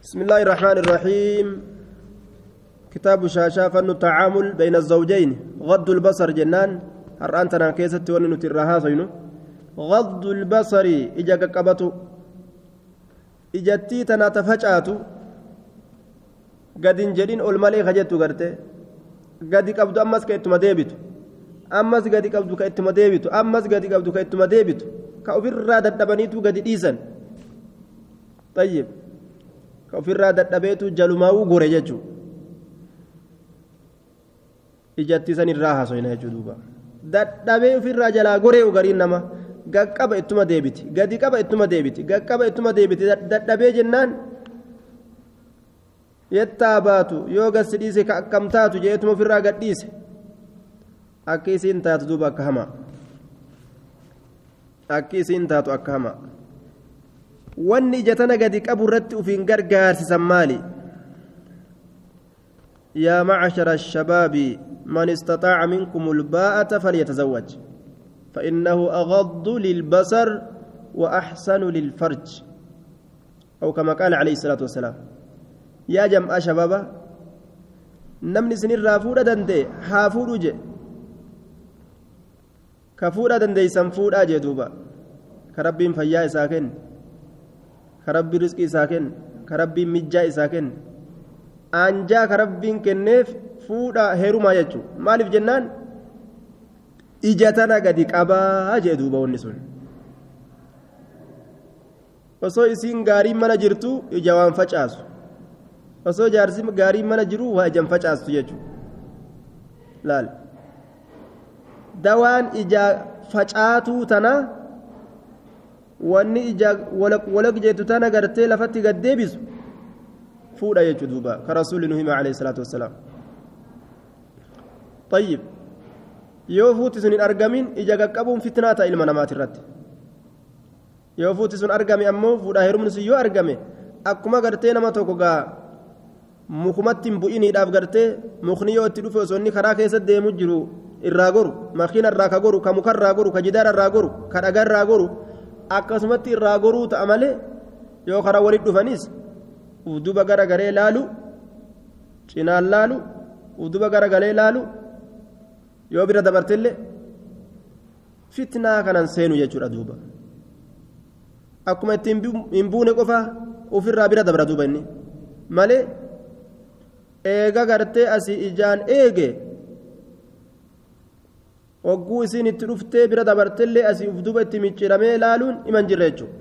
بسم الله الرحمن الرحيم كتاب شاشة فن التعامل بين الزوجين غض البصر جنان هرانتنا كيست وننترها سينو غض البصر إجا قبطو إجتي تنا تفجأتو قد انجلين المالي خجتو قرتي قد قبضو أمس كيتما ديبتو أمس قد قبضو كيتما ديبتو أمس قد قبضو كيتما ديبتو كأوفر رادة دبنيتو قد إيسان طيب ofirraa dadhabeetu jalumaa'uu gore jechuudha ijatti san irraa haasoyna jechuudha duuba dadhabee ofirraa jalaa goree ugariin nama gaqqaba ittuma deebiti gadi qaba ittuma deebiti gaqqaba ittuma deebiti dadhabee jennaan yettaa baatu yoo gassi dhiise ka akkam taatu jeetuma ofirraa gadhiise akka isiin taatu duuba akka hamaa akka isiin taatu akka hamaa wanni ijatana gadi qabu irratti ufiin gargaarsisan maali yaa macshara ashabaabi man istaxaaca minkum ulbaa'ata falyatazawwaj fainnahu agaddu lilbasar wa axsanu lilfarj aw kama qaala alayhi salaatu wassalaam yaa jam'a shabaaba namni isinirraa fuudha danda'e haa fuudhu je ka fuudha dandeeysan fuudhaa jee duuba ka rabbiin fayyaa isaa kenne كربي رزقي ساكن كربي مجا ساكن أنجا كربي كنف فودا هيرو ما يجو مالف جنان إجاتنا قد كابا جدوا بونسون osoo isiin gaarii mana jirtu ija waan facaasu osoo jaarsi gaarii mana jiru waa ijaan facaastu jechuudha laal dawaan ija facaatuu tana wanni ija walaq jeetu tana gartee lafatti gad deebisu fuudha jechuudha duuba ka rasuulli nuhi alayhi salaatu wassalaam طيب yoo fuuti sun hin argamin ija qaqqabuun fitnaa ta'a ilma namaati irratti yoo fuuti sun argame ammoo fuudha heerumni sun yoo argame akkuma gartee nama tokko gaa mukumatti hin bu'iniidhaaf gartee mukni yoo itti dhufe osoo inni karaa keessa deemu jiru irraa goru makiina irraa ka goru ka mukarraa goru ka jidaara irraa goru ka dhagarraa goru akkasumatti irraa goruu ta'a malee yoo karaa walitti dhufanis uduba garagaree laalu cinaan laalu uduba garagalee laalu yoo bira dabartillee fitnaa kanan seenu jechuudha duuba akkuma itti hin buune qofa ofirraa bira dabra duuba inni malee eega gartee asii ijaan eege wagguu isiin itti dhuftee bira dabartillee asii uf duba itti micciramee laaluun iman jirre jechuudha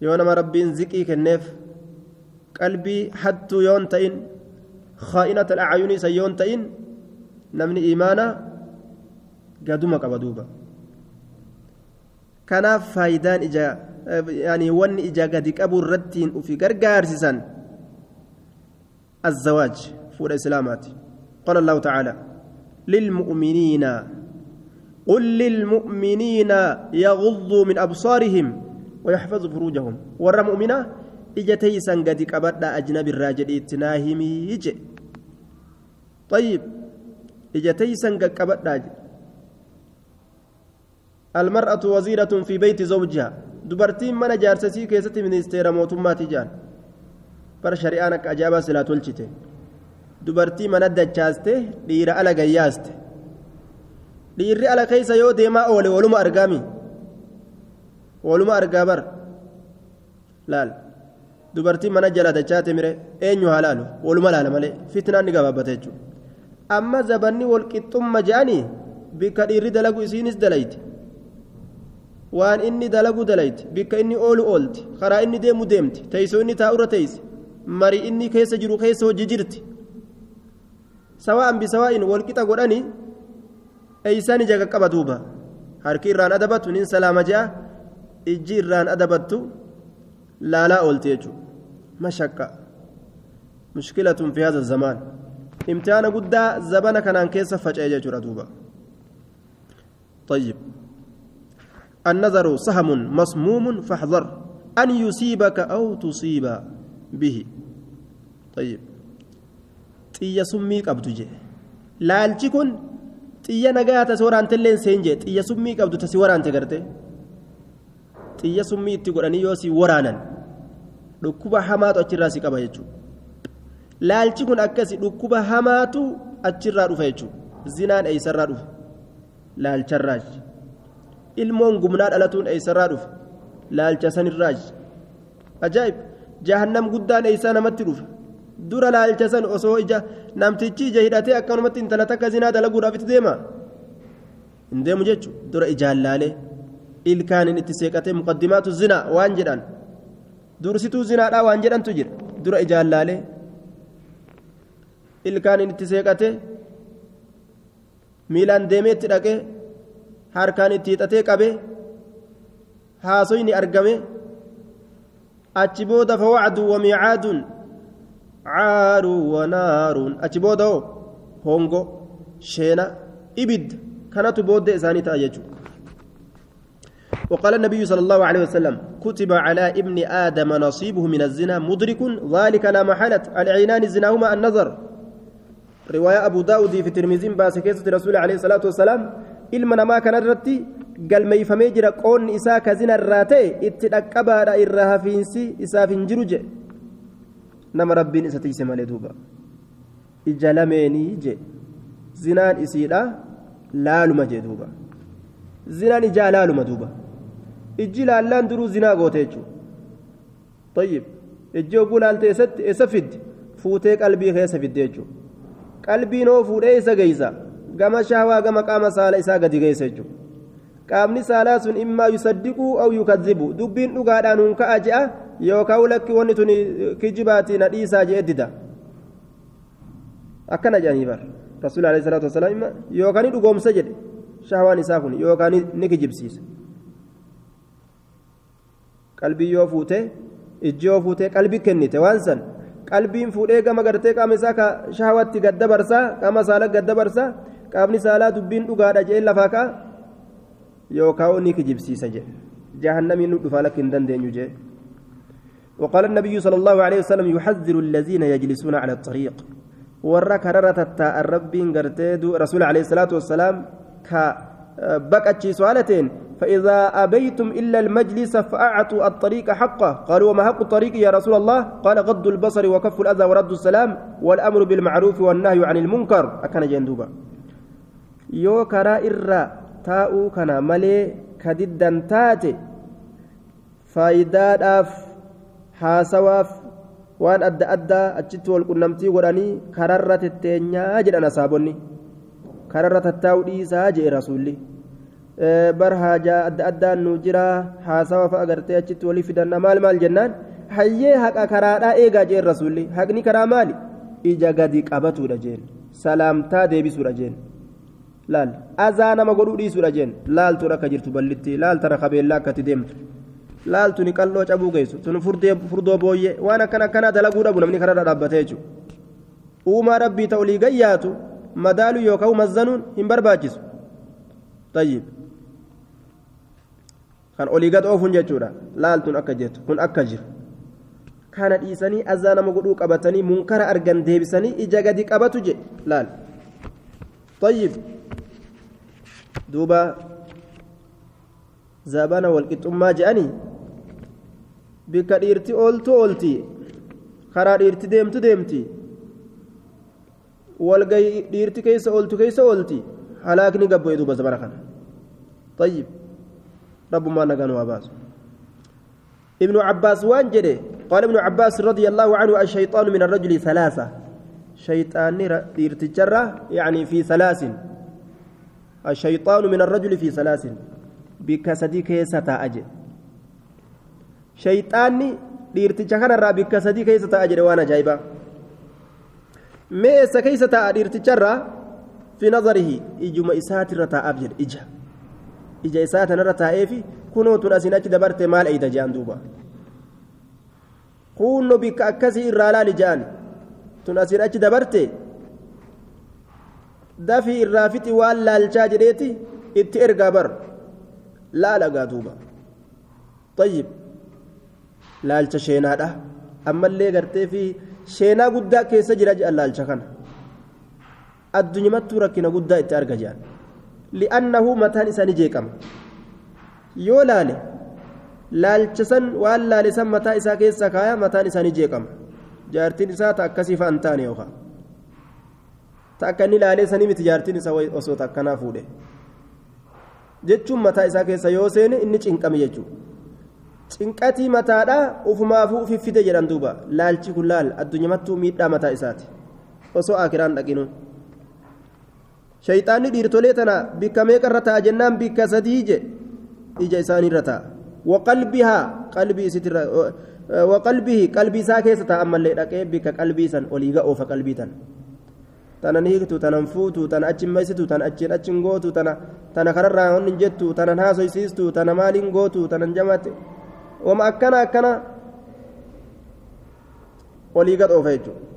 yoo nama rabbiin ziqii kenneef qalbii hattuu yoon ta'in khaa'inata al'aayunii san yoon ta'in namni imaana gaduma qaba duuba kanaaf faayidaan ija yaani wanni ija gadi qabu irrattiin ufi gargaarsisan الزواج فور إسلامات قال الله تعالى للمؤمنين قل للمؤمنين يغضوا من أبصارهم ويحفظوا فروجهم ورى مؤمنا إجتي سنقدك أبدا أجنب الراجل اتناهم يجي طيب إجتي سنقدك أبدا المرأة وزيرة في بيت زوجها دبرتين من جارسسي كيست من استيرا موتمات جان بر شريانك أجابة سلا تلشته دبرتي من الدجازته لير على قياسته لير على كيس يو ديما أولي ولما أرقامي ولما أرقابر لال دبرتي من الجلد دجاته مره أين يهالالو ولما لا مالي فتنة نقابة بتجو أما زبني والكتم مجاني بكالير دلقو إسينس دليت وان إني دلقو دليت بك إني أولو أولت خرا إني ديمو ديمت تيسو إني تاورة تيس mari inni keessa jiru keessa hojii jirti sawaan bisawaa'in walqixa godhani eeysaan ija qaqqaba duuba harki irraan adabattu nin salaama jea ijji irraan adabattu laalaa oolte jechuudha mashaqqa mushkilatun fi hadha zamaan imtihaana guddaa zabana kanaan keessa faca'e jechuudha duuba طيب النظر سهم مسموم فاحذر أن يصيبك أو تصيب به طيب طيّا سميك أبدوجي لالجيكون طيّا نجاة سوران تلين سينجي طيّا سميك أبدو تسوران تقرتي طيّا سميك تقولني يوسي ورانا dhukkuba hamaatu achirraa si qaba jechuudha laalchi kun akkasi dhukkuba hamaatu achirraa dhufa jechuudha zinaan eeysarraa dhufa laalcharraaj ilmoon gumnaa dhalatuun eeysarraa dhufa laalcha sanirraaj ajaa'ib jahannam guddaan eeysaa namatti dhufa dura laalcha san osoo ija namtichi ija hidhatee akkanumatti intala takka zinaa dalaguudhaaf itti deema hin deemu jechuudha dura ijaan laalee ilkaaniin itti seeqatee muqaddimaatu zinaa waan jedhan dursituu zinaadhaa waan jedhantu jira dura ijaan laalee ilkaaniin itti seeqatee miilaan deemee itti dhaqee harkaan itti hixatee qabee haasoyni argame achi booda fawacduu wamiicaadun caaruu wanaaruun achi booda hoo hongo sheena ibidda kanatu booddee isaanii ta'a jechuudha وقال النبي صلى الله عليه وسلم كتب على ابن آدم نصيبه من الزنا مدرك ذلك لا محالة العينان زناهما النظر رواية أبو داود في الترمذي باسكيسة رسول عليه الصلاة والسلام إلما ما كان رتي قال ما يفهم يجرى قون إساك زنا الراتي اتلقبا إرها فينسي إساف جرج نما ربي إساتي سمالي دوبا إجلميني جي زنان إسيلا لا لما جي دوبا زنان إجا لا لما دوبا إجي لالان درو زنا غوتيجو طيب إجي وقول أنت إسفد فوتيك قلبي خيس فديجو قلبي نو فوري إسا غيسا قام شهوة قام قام سالة إسا قد غيسجو قامني سالة إما يصدقوا أو يكذبوا دبين نقادان هنك أجأ يوكاو لك ونتني كجباتي نديسا جيددا أكنا جانيبار رسول عليه الصلاة والسلام يوكاني دقوم سجد شهوان إساكن يوكاني نكجبسيس qalbii yoo fuute ijji yoo fuute qalbii kennite waan san qalbiin fuudhee gama gartee qaama isaa ka shahawatti gadda barsaa qaama saala gadda barsaa qaamni saalaa dubbiin dhugaadha jee lafaa ka'a yookaan ni kijibsiisa jee jahannamiin nu dhufaa lakki hin dandeenyu jee وقال النبي صلى الله عليه وسلم يحذر الذين يجلسون على الطريق ورا كررت الرب غرتدو رسول عليه الصلاة والسلام كبقت سؤالتين فإذا أبيتم إلا المجلس فأعطوا الطريق حقه قالوا وما حق الطريق يا رسول الله قال غض البصر وكف الأذى ورد السلام والأمر بالمعروف والنهي عن المنكر أكن جندوبا يو كرا إرّا تاؤ كنا ملي كددا تاتي فايدات أف حاسواف وان أدى أدى أجت والقنمتي وراني كررت التنيا جد أنا سابوني كررت التاودي ساجي رسولي bar haajaa adda addaan nu jira haasawa fa'a gartee achitti walii fidanna maal jennaan hayyee haqa karaadhaa eegaa jeen rasuulli haqni karaa maali ija gadi qabatuudha jeen salaamtaa deebisuudha jeen laal azaa nama godhuu dhiisuudha jeen laaltuun akka jirtu ballitti laaltana qabeellaa akkatti deemtu laaltu ni qalloo cabuu geessu tun furdoo booyyee waan akkanaa dalaguu dhabu namni karaadhaa dhaabbatee jechuudha uumaa rabbii ta'ulii gayyaatu madaaluu yookaan mazzanuun hin barbaachisu tayyib kan olii gad oofuun jechuudha laaltuun akka jettu kun akka jiru kana dhiisanii azaa nama godhuu qabatanii munkara argan deebisanii ija gadi qabatu je laal tayyib duuba zabana walqixxummaa je'anii bikka dhiirti oolti karaa dhiirti deemti walgay dhiirti keessa oolti halaakni gabbo'e duuba zabana kana tayyib رب ما نغنوا عباس ابن عباس وانجده قال ابن عباس رضي الله عنه الشيطان من الرجل ثلاثة شيطان ارتجرة يعني في ثلاث الشيطان من الرجل في ثلاث بكسدي كيسة أجل شيطان ارتجرة بكسدي كيسة أجل وانا جايبا ميس كيسة ارتجرة في نظره إجمع إساترة أبجل ija isaa tanarra taa'eefi kunoo tun asiin achi dabarte maal eeyda je'an duuba kunno bikka akkasii irraa laali je'an tun asiin achi dabarte dafii irraa fixi waan laalchaa jedheeti itti ergaa bar laalagaa duuba tayyib laalcha sheenaadha ammallee gartee fi sheenaa guddaa keessa jira je'an laalcha kana addunyamattuu rakkina guddaa itti arga je'an لأنه متان إساني جيكم يولالي laalchisan waan laalisan mataa isaa keessa kaaya mataan isaanii jeeqama jaartiin isaa ta akkasii fa'an taane yookaan ta akka inni laalee sanii miti jaartiin isaa osoo takkanaa fuudhe jechuun mataa isaa keessa yoo seene inni cinqame jechuudha cinqatii mataadhaa ufumaafuu ufiffite jedhan duuba laalchi kun laal addunyamattuu miidhaa mataa isaati osoo akiraan dhaqinu shayxaanni dhiirtolee tana bikka meeqarra ta'a jennaan bikka sadii je ija isaaniirra ta'a waqalbihaa qalbii isitirra waqalbihi qalbii isaa keessa ta'a ammallee dhaqee bikka qalbii san olii ga'oofa qalbii tan tanan hiiktu tanan fuutu tana achin maysitu tana achin gootu tana kararraa honni jettu tanan haasoysiistu tana maaliin gootu tanan jamaate wama akkana olii ga'oofa jechuudha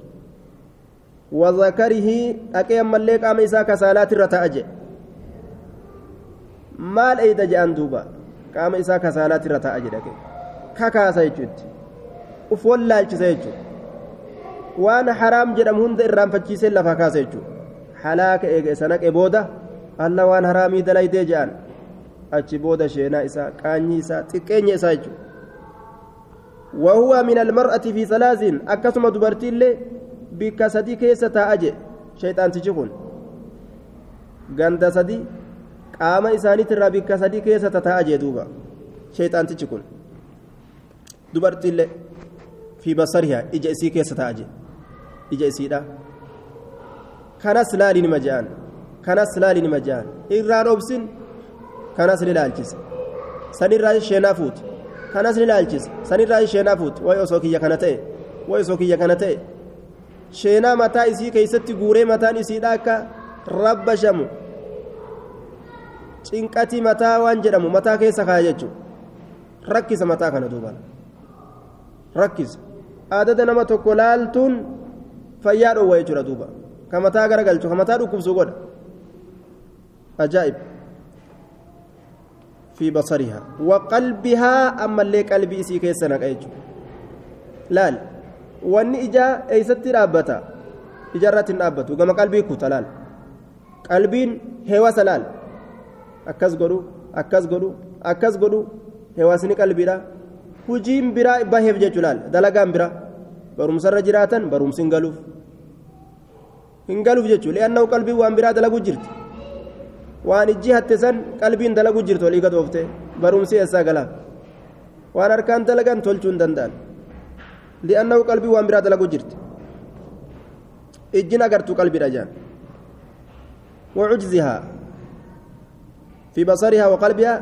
وذكره أكيم ملك أم إساء كسالات الرتاج مال أيد جان دوبا كام إساء كسالات الرتاج لك كاكا سيجد وفول لالش سيجد وأنا حرام جرم هند الرام فتشيس لفاكا سيجد حلاك إيجي سنك إبودة الله وأنا حرامي دلاي دي جان أتش بودة شينا إساء كاني إساء تكيني سيجد وهو من المرأة في ثلاثين أكسم دبرتي اللي bikka sadii keessa taa'a je shayxaantichi kun ganda sadii qaama isaaniitirraa bikka sadii keessa taa'a je duuba shayxaantichi kun dubartiillee fi basarihaa ija isii keessa taa'a je ija isiidha kanas laali nima ja'an irraan obsin kanas ni laalchise sanirraa isheenaa fuuti kanas ni laalchise sanirraa isheenaa fuuti way osoo kiyya kana ta'e sheenaa mataa isii keessatti guuree mataan isiidha akka rabba shamu cinqatii mataa waan jedhamu mataa keessa kaaya jechuudha rakkisa mataa kana duubaan rakkisa aadada nama tokko laaltuun fayyaa dhoowwa jechuudha duuba ka mataa garagalchu ka mataa dhukkubsu godha ajaa'ib fi basarihaa waqalbihaa ammallee qalbii isii keessa naqa jechuudha laal wanni ija eeysatti dhaabbata ijarratti hin dhaabbatu gama qalbii kuta laal qalbiin heewasa laal akkas godhu heewasni qalbiidha hujiin biraa baheef jechuu laal dalagaan biraa barumsarra jiraatan barumsi hin galuuf jechuu li'annahu qalbiin waan biraa dalaguu jirti waan ijji hatte san qalbiin dalaguu jirtu olii gadoofte barumsi eessaa galaaf waan harkaan dalagan tolchuu hin danda'an لأنه قلبي وأمرا دلقوا جرت إجنا قرتوا قلبي رجال وعجزها في بصرها وقلبها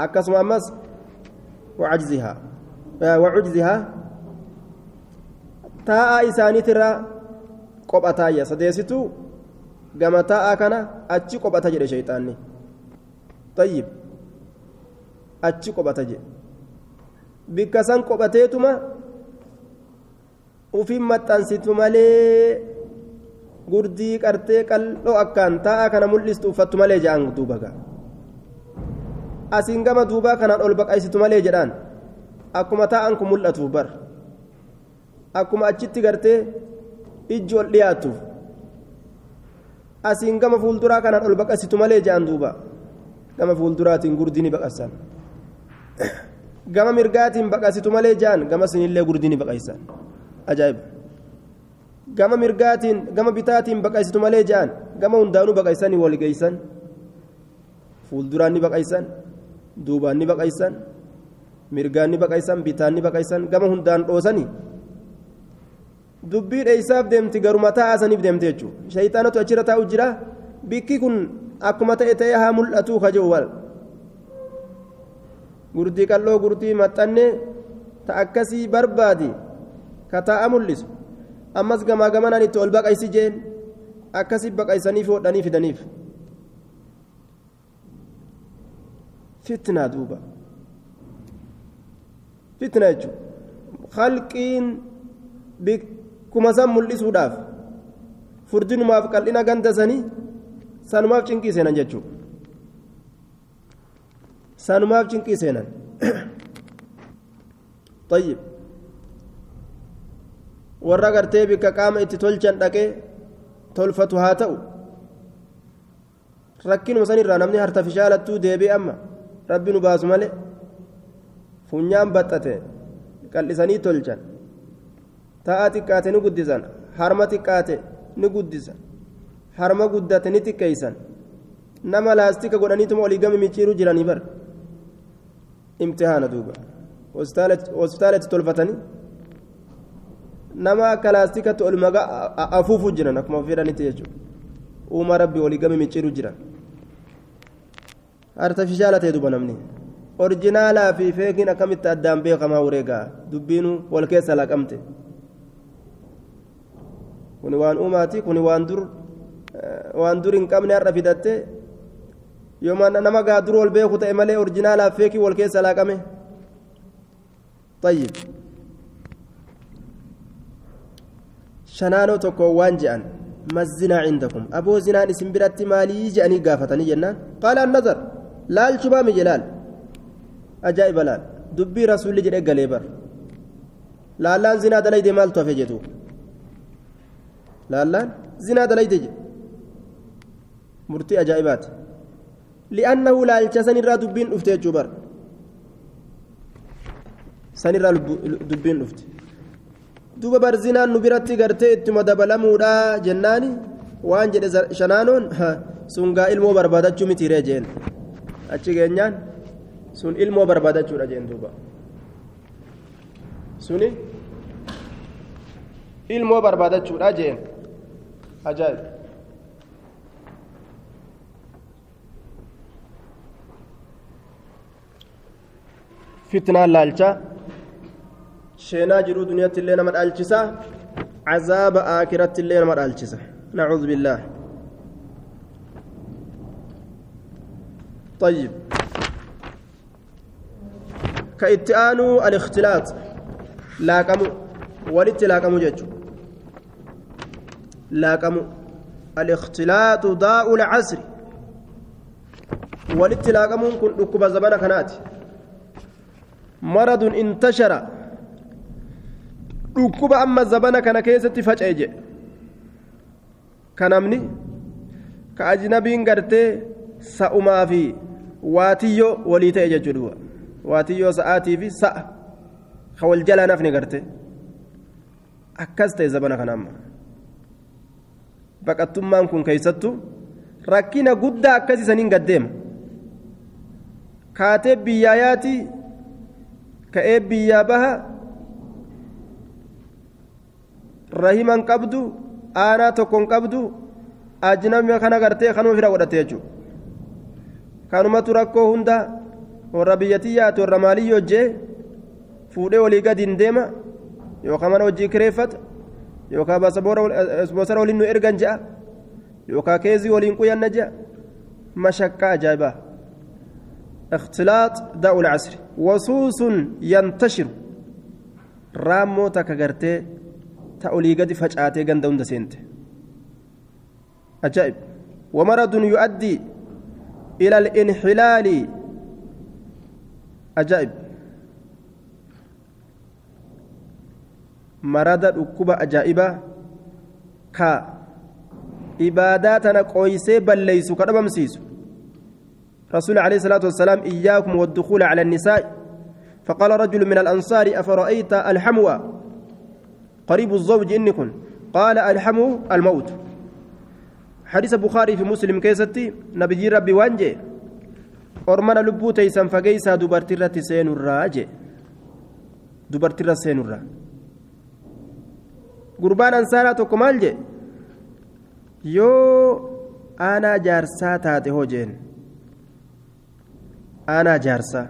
أكسم أمس وعجزها تاء إساني ترى قبطايا سديستو قام تاء كان أتشي قبطايا شيطاني طيب أتشي قبطايا bikka san qophateetuma ufiin maxxansitu malee gurdii qartee qal'oo akkaan taa'aa kana mul'istu uffattu malee jedhaan duuba asiin gama duubaa kanaan ol baqaysitu malee jedhaan akkuma taa'an kun mul'atuuf bar akkuma achitti gartee ijji ol dhiyaatuuf asiin gama fuulduraa kanaan ol baqaysitu malee jedhaan duuba gama fuulduraatiin gurdii ni baqassan gama mirgaatiin baqasitu malee jaan gama sinillee gurdii ni baqaysan ajaa'ib gama mirgaatiin gama bitaatiin baqaysitu malee jaan gama hundaanuu baqaysanii wal geeysan fuulduraan ni baqaysan duubaan ni baqaysan mirgaan ni baqaysan bitaan ni baqaysan gama hundaan dhoosanii dubbii dheeysaaf deemti garuma taa'asaniif deemte jechuudha shayxaanatu achirra taa'u jira bikki kun akkuma ta'e haa mul'atuu kaja'u wal gurdii qal'oo gurdii maxxanne ta akkasii barbaadi ka taa'a mul'isu ammas gamaa gamanaan itti ol baqaysi jeen akkasii baqaysanii hodhanii fidaniif fitnaa duuba fitna jechuun halqiin bikkuma san mul'isuudhaaf furdinumaaf qal'ina gandasanii sanumaaf cinqii seenan jechuudha sanumaaf cinqii seenan طيب warra gartee bikka qaama itti tolchan dhaqee tolfatu haa ta'u rakkinuma sanirraa namni harta fishaalattuu deebi'e amma rabbi nu baasu malee funyaan baxxate qal'isanii tolchan ta'a xiqqaate ni guddisan harma xiqqaate ni guddisan harma guddate ni xiqqeeysan nama laastika godhaniituma olii gami micciiruu jiranii bar imtihaana duuba hospitaalatti tolfatanii nama akka laastikatti ol magaa afuufuu jiran akkuma fedhanitti jechuudha uuma rabbi olii gami micciiruu jiran artifishaala ta'e duuba namni orjinaalaa fi feekiin akkamitti addaan beekamaa ureegaa dubbiinuu wal keessa laqamte kuni waan uumaati kuni waan dur hin qabne har'a fidatte yooma nama gaa dur wal beeku ta'e malee orjinaalaa fi feekii wal keessa laqame طيب شنانو تكو وان جان ما الزنا عندكم أبو زنا اسم برات مالي جاني قافتني جنان قال النظر لا الشبام جلال أجائب لال دبي رسول جري قليبر لا لا زنا دليد مال توفيجتو لا لا زنا دليد مرتي أجائبات لأنه لا الجسن را دبين أفتي جبر سنرى دبين أفتي duuba barzinaan nu biratti gartee ittuma dabalamuudha jennaani waan jedhe shanaanoon sungaa ilmoo barbaadachuu mitiiree jeen achi geenyaan sun ilmoo barbaadachuudha jeen duuba suni ilmoo barbaadachuudha jeen ajaa'ib fitnaan laalchaa شينا جرو دنيا اللي نمر الجسا عذاب آخرة اللي نمر الجسا نعوذ بالله طيب كإتئان الاختلاط لاكمو ولت لاكمو ججو لاكمو الاختلاط ضاء العصر ولت لاكمو كن ركب زبانة كنات مرض انتشر dhukkuba amma zabana kana keessatti faca'e je kanamni ka ajnabiin gartee sa'umaa fi waatiyyoo walii ta'e jechuudha waatiyyoo sa'aatii fi sa'a ka wal jalaa nafni gartee akkas ta'e zabana kana amma baqattummaan kun keessattu rakkina guddaa akkasii saniin gaddeema kaatee biyyaayaati ka'ee biyyaa baha rahiman qabdu aanaa tokkon qabdu ajnabima kana gartee kanuma fira godhatte jechuudha kanumatu rakkoo hunda warra biyyattii yaatu warra maalii hojjee fuudhee walii gadi hin deema yookaan mana hojii kireeffata yookaan bosara waliin nu ergan je'a yookaan keezii waliin quyanna je'a mashakkaa ajaa'ibaa اختلاط داء العصر وصوص ينتشر رامو تكغرتي تأولي قد فجأتي قندون دسينت عجائب ومرض يؤدي إلى الانحلال عجائب مرض ركوب عجائبة كا إباداتنا قويسي بل ليسوا كربمسيس رسول عليه الصلاة والسلام إياكم والدخول على النساء فقال رجل من الأنصار أفرأيت الحموى قريب الزوج إن كن قال الحمو الموت حديث بخاري في مسلم كيستي نبي ربي وانجي أرمنا لبو تيسان فقيسا دبرترة سين الراجي دبرترة سين الرا قربان أنساناتو كمالجي يو أنا جارسا تاتي هوجين أنا جارسا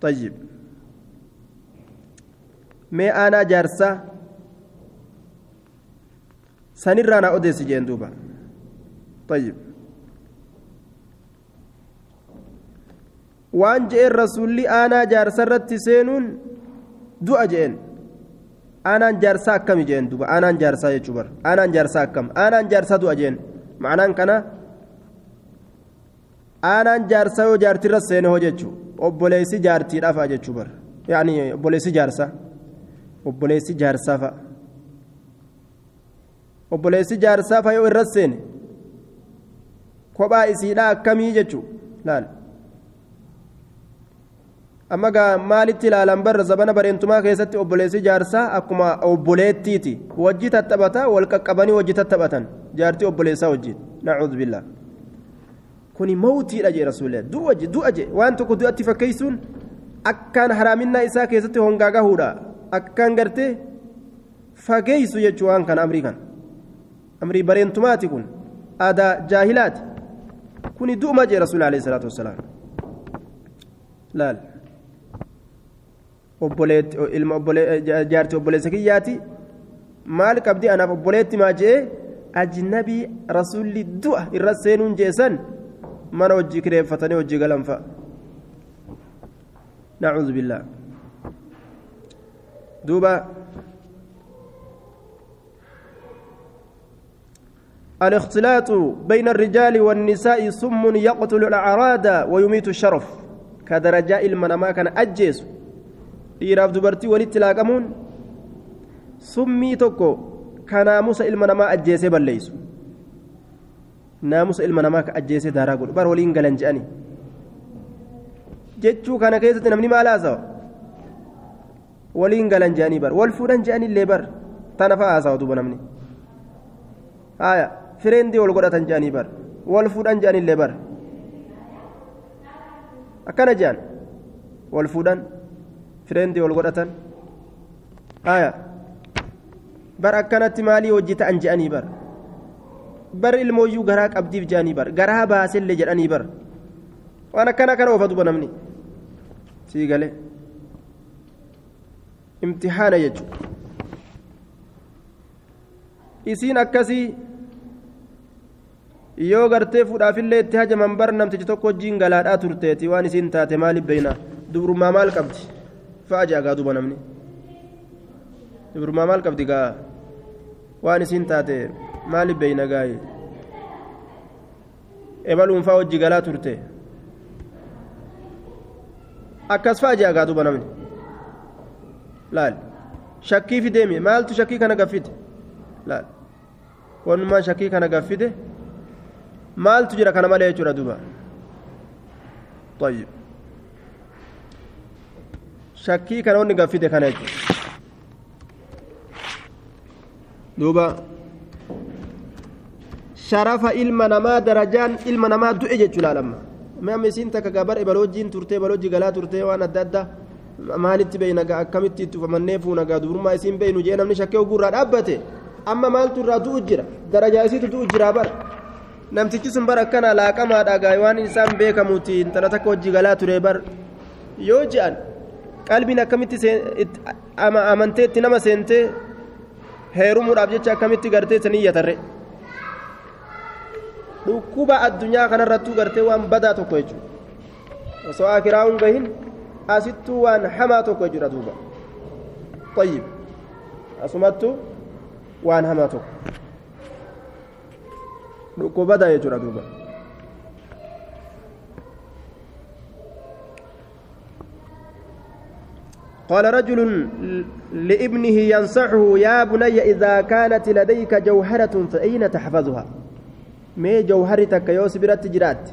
طيب mee aanaa jaarsaa sanirraa na odeessi jeen duuba طيب waan je'een rasuulli aanaa jaarsa irratti seenuun du'a je'een aanaan jaarsaa akkami jeen duuba aanaan jaarsaa jechuu bar aanaan jaarsaa akkam aanaan jaarsaa du'a jeen ma'anaan kana aanaan jaarsaa yoo jaartirra seene hoo jechuu obboleessi jaartiidhaafaa jechuu bar yaani obboleessi jaarsaa obboleessi jaarsaafa obboleessi jaarsaafa yoo irra seene kophaa isiidhaa akkamii jechuu laal amma gaa maalitti ilaalan barra zabana bareentumaa keessatti obboleessi jaarsaa akkuma obboleettiiti wajji tattaphata wal qaqqabanii wajji tattaphatan jaartii obboleessaa wajjin nacuudhu billaa kuni mawtiidha jee rasuulee du'a jee waan tokko du'atti fakkeessuun akkaan haraaminaa isaa keessatti hongaa gahuudha akkaan gartee fageessu jechuu waan kana amrii bareentumaati kun aadaa jaahilaati kuni du'uma jee rasuulee alayhi salaatu wassalaam laal jaartii obboleessa kiyyaati maal qabdi anaaf obboleetti maa jee ajnabii rasuulli du'a irra seenuun jeesan mana hojii kireeffatanii hojii galan fa'a nacuudhu billaa duuba الاختلاط بين الرجال والنساء سم يقتل الأعراض ويميت الشرف كدرجاء المنما كان أجيس dhiiraaf dubartii walitti laaqamuun summii tokko ka naamusa ilma namaa ajjeesee balleessu naamusa ilma namaa ka ajjeesee daaraa godhu bar waliin galan je'anii jechuu kana keessatti namni maal haasawa waliin galan je'anii bar wal fuudhan je'anillee bar tana fa'a haasawa duuba namni haaya fireendii wal godhatan je'anii bar wal fuudhan je'anillee bar akkana je'an wal fuudhan fireendii wal godhatan aya bar akkanatti maalii hojii ta'an je'anii bar ilmooyyuu garaa qabdiif je'anii garaa baasellee jedhanii waan akkana kana oofa duba namni sii galee imtihaana jechuudha isiin akkasii yoo gartee fuudhaafillee itti hajaman bar namtichi tokko wajjiin galaadhaa turteeti waan isiin taate maaliif beeyna dubrummaa maal qabdi فأجا قادوا بنمني يبرما مال قبدي قا وأنا سنتاتي مالي بين قاي إبلون فوجي قلا ترتي أكاس فأجا قادوا بنمني لا شكي في دمي مال تشكي كان قفيد لا وأن ما شكي كان قفيد مال تجرى كان مالي يجرى دوبا طيب shakkii kana onni gaffite kana jechuudha duuba sharafa ilma namaa darajaan ilma namaa du'e jechuu laalamma amma isiin takka gabar ebaloojiin turtee balooji galaa turtee waan adda addaa maalitti beeyna gaa akkamitti itti ufamannee fuuna gaa dubrummaa isiin beeynu jee namni shakkee ogurraa dhaabbate amma maaltu irraa du'u jira darajaa isiitu du'u jira bar namtichi sun bar akkana laaqamaadha gaa waan isaan beekamuuti intala takka hojii galaa ture bar yoo je'an qalbiin akkamitti amanteetti nama seentee heerumuudhaaf jecha akkamitti gartee sanii yatarre dhukkuba addunyaa kanarrattuu gartee waan badaa tokko jechuudha osoo akiraa'uun gahin asittuu waan hamaa tokko jechuudha duuba tayyib asumattuu waan hamaa tokko dhukkuba badaa jechuudha duuba قال رجل لابنه ينصحه يا بني إذا كانت لديك جوهرة فأين تحفظها ما جوهرتك يوسف برات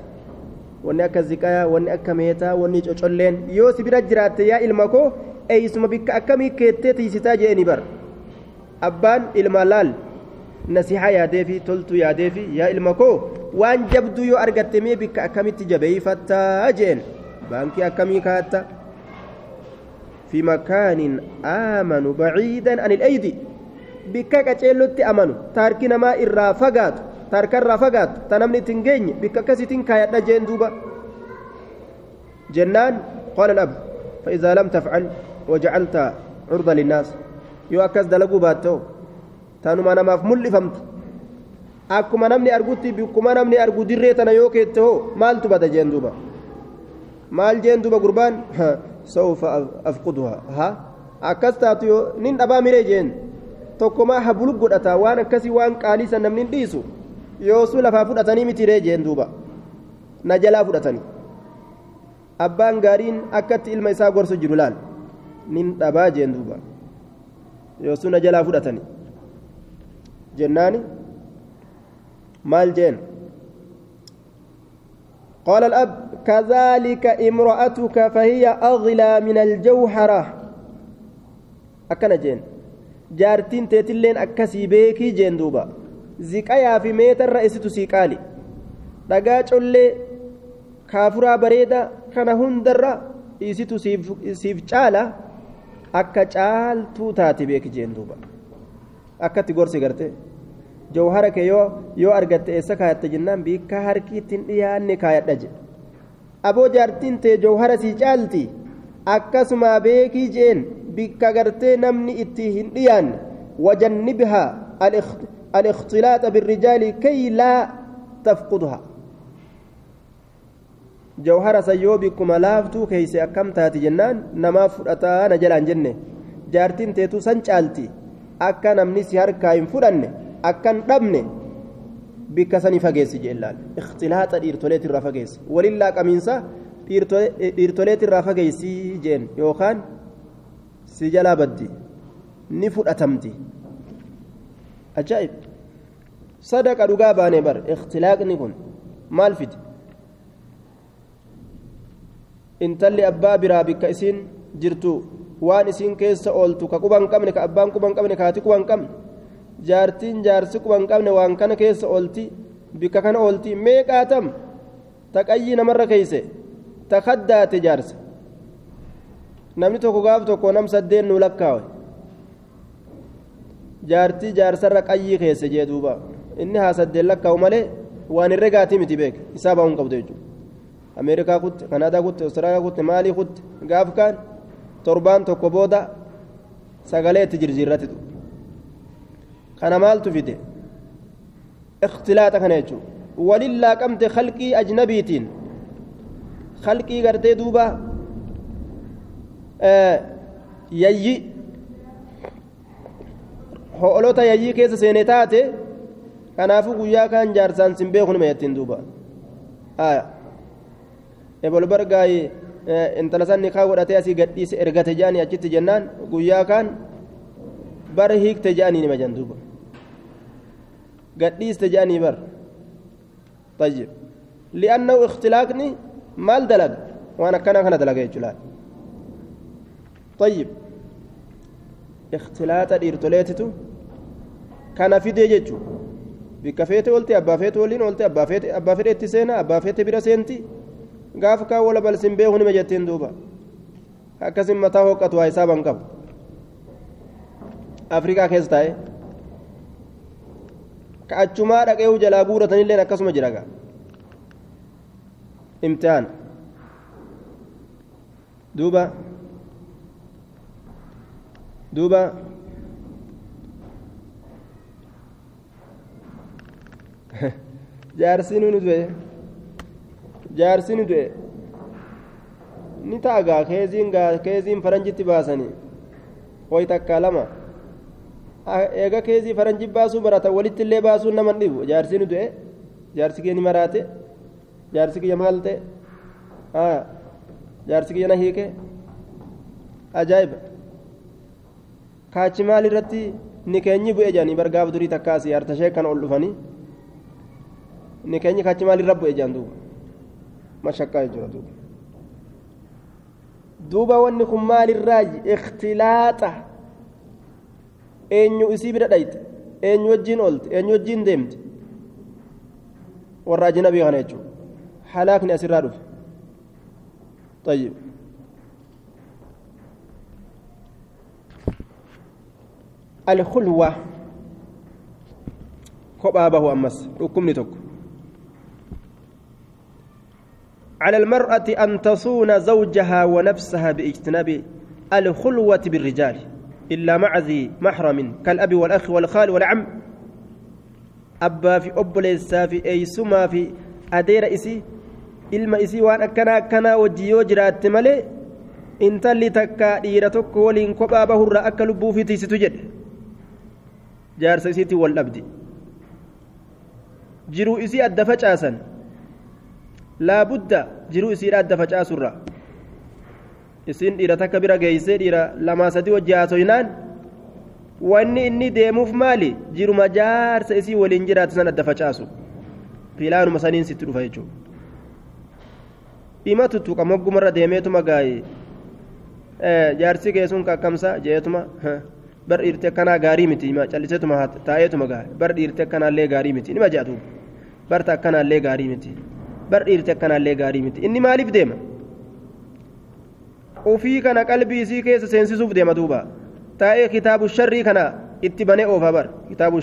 wanni akka ziqaa wanni akka meetaa wanni cocolleen yoo sibira jiraatte yaa ilma koo eeysuma bikka akkamii keettee tiisitaa jeeni bar abbaan ilma laal nasihaa yaadeefi toltu yaadeefi yaa ilma koo waan jabdu yoo argatte mee bikka akkamitti jabeeyfattaa jeen baankii akkamii kaatta في مكان آمن بعيدا عن الأيدي بكا كتشيلوتي أمنو تاركنا ما الرافقات تارك الرافقات تنمني تنجيني بكا كسيتين كايتنا جين دوبا جنان قال الأب فإذا لم تفعل وجعلت عرضة للناس يؤكد دلقوا باتو تانو ما نماف ملي فهمت أكما نمني أرقوتي بكما نمني أرقو دريتنا يوكيتو مال تبدا جين دوبا مال جين دوبا قربان سوف أفقدها ها أكستاتيو نين أبا ميريجين توكما هبلوك قدتا وانا كسي وان قاليسا نمنين ديسو يوسو لفا فدتني متيريجين دوبا نجلا فدتني أبان غارين أكت إلما إسا غرسو جرولان نين أبا جين دوبا يوسو نجلا فدتني جناني مال جين قال الأب كذلك امرأتك فهي أغلى من الجوهرة أكنا جين جارتين تيتلين أكسي بيكي جين دوبا زكايا في ميتر رئيسة سيكالي دقاج اللي كافرا بريدة كان هندر إيسيتو سيف جالا أكا جال توتاتي بيكي جين دوبا أكا تقول سيغرتي جوهرك يو أرغت إيسا كايت جنان بيكا هركي تنديان كايت نجي أبو جارتين تي جوهر سي جالتي أكسما بيكي جين بيكا غرتي نمني إتي هنديان وجنبها الاختلاط بالرجال كي لا تفقدها جوهر سيو بكما لافتو كيسي أكم تاتي جنان نما فرأتا نجلان جنة جارتين تيتو سنجالتي أكا نمني سيهر كاين فرن أكا نبني بك سني فجيس جلال اختلاط الإرتوليت الرافجيس ولله كمينسا إرتوليت الرافجيس جين يوخان سجلا بدي نفر أتمتي أجائب صدق رقابة نبر اختلاق نكون مالفد انت اللي أبا برابك إسين جرتو وان إسين كيس أولتو كقبان كمن كأبان كبان كمن كاتي كبان كمن jaartiin jaarsi quban qabne waan kana keessa oolti bika kana oolti meeqaatam taqayyii namarra keeyse takaddaate jaarsa namni tokko gaaf tokko nam saddeen nuu lakkaawe jaartii jaarsarra qayyii keesse jee duuba inni haa saddeen lakkaawu malee waan herregaatii miti beek isaa baa'uun qabdu jechuudha ameerikaa kutte kanaadaa kutte awustiraaliyaa kutte maalii kutte gaaf kaan torbaan tokko booda sagalee itti jirjiirratti kana maaltu fide ikhtilaata kana jechuun walillaa qabde khalqii ajnabiitiin khalqii gartee duuba yayyi ho'olota yayyii keessa seene taate kanaafuu guyyaa kaan jaarsaan sin beeku nima jettiin duuba ebol bargaay intala sanni kaa godhatee asii gadhiise ergate jedhanii achitti jennaan guyyaa kaan bar hiikte jedhanii nima jan duuba قديس تجاني بر طيب لأنه اختلاقني مال دلق وأنا كان دلق يجلال طيب اختلاط الإرتوليتتو كان في ديجتو بكفيت قلت أبا فيت ولين قلت أبا فيت اتسينا أبا فيت برسينتي قافكا ولا بلسن بيهن مجتين دوبا أكسم متاهو قطوة حسابا قبل أفريقيا كيستاي كأجمع رجعوا جلابورة تنيلين أكسم جرجا امتحان دوبا جارسين ندوه نتاعا كيزين فرنجتي باسني ويتكا لما eega keezii faranjii baasuu barata walitti illee baasuu naman dhibu jaarsi nu du'e jaarsi kiyya ni maraate jaarsi kiyya maal ta'e jaarsi kiyya na hiike ajaa'iba kaachi maal irratti ni keenyi bu'e jedhanii bargaaf durii takkaasii hartashee kan ol dhufanii ni keenyi kaachi maal irra bu'e jedhan duuba mashakkaa jechuudha duuba wanni kun maal irraayi ikhtilaaxa eenyu isii bira dhayte eenyu wajjiin oolte eenyu wajjiin deemte warra ajnabii kana jechuudha halaakni asirraa dhufe طيب الخلوة كبابه أمس ركمني تك على المرأة أن تصون زوجها ونفسها باجتناب الخلوة بالرجال إلا مع ذي محرم كالأب والأخ والخال والعم أبا في أب ليسا في أي سما في أدير إسي إلما إسي وأنا كنا وجيو جرات ملي إنت اللي تكا ديرتك ولين كبابه الرأك لبو في تيستجد جار سيتي والأبدي جرو إسي أدفج آسا لا بد جرو إسي أدفج آسرا isin dhiira takka bira geeyse dhiira lama sadi wajjaasoynaan wanni inni deemuuf maali jiruma jaarsa isii waliin jiraatu san adda facaasu filaanuma saniin sitti dhufa jechuudha imatu tuqa moggumarra deemeetuma gaa'e jaarsi keessuun kakkamsa jeetuma bar dhiirte akkanaa gaarii miti calliseetuma taa'eetuma gaa'e bar dhiirte akkanaallee gaarii miti nima jedhatu barta akkanaallee gaarii miti bar dhiirte akkanaallee gaarii miti inni maaliif deema ofii kana qalbii isii keessa seensisuuf deema duuba taa'ee kitaabu sharrii kana itti banee oofa bar kitaabu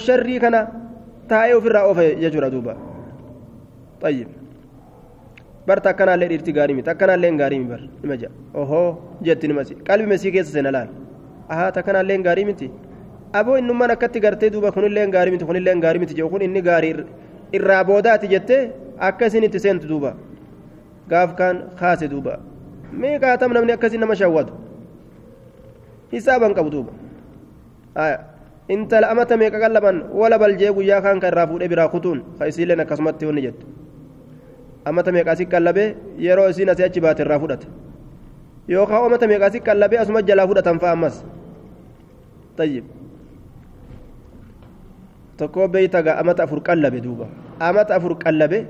sharrii kana taa'ee ofirraa oofa jechuudha duuba طيب برت أكنا اللي إرتقاري مت أكنا اللي إنقاري مبر نمجا أوه جت نمسي قلبي مسي كيس سنلال تكنا اللي إنقاري متي أبو إنه ما نكتي قرتي دوبا خون اللي إنقاري مت خون اللي إنقاري مت جو خون إني قاري الرابودات جت أكسيني تسنت دوبا قاف كان خاص دوبا مي كاتم نمني أكسين ما شواد حسابا كبدوبا انت لأمت ميك قلبا ولا بلجيب يا خان كرافود إبرا خطون خيسيلنا كسمت ونجت أمت ميك أسيك قلبه يرو سينا سيأتي بات الرافودة يوخا أمت ميك أسيك قلبه أسمت جلافودة تنفامس طيب تكو بيتك أمت أفر قلبه دوبا أمت أفر قلبه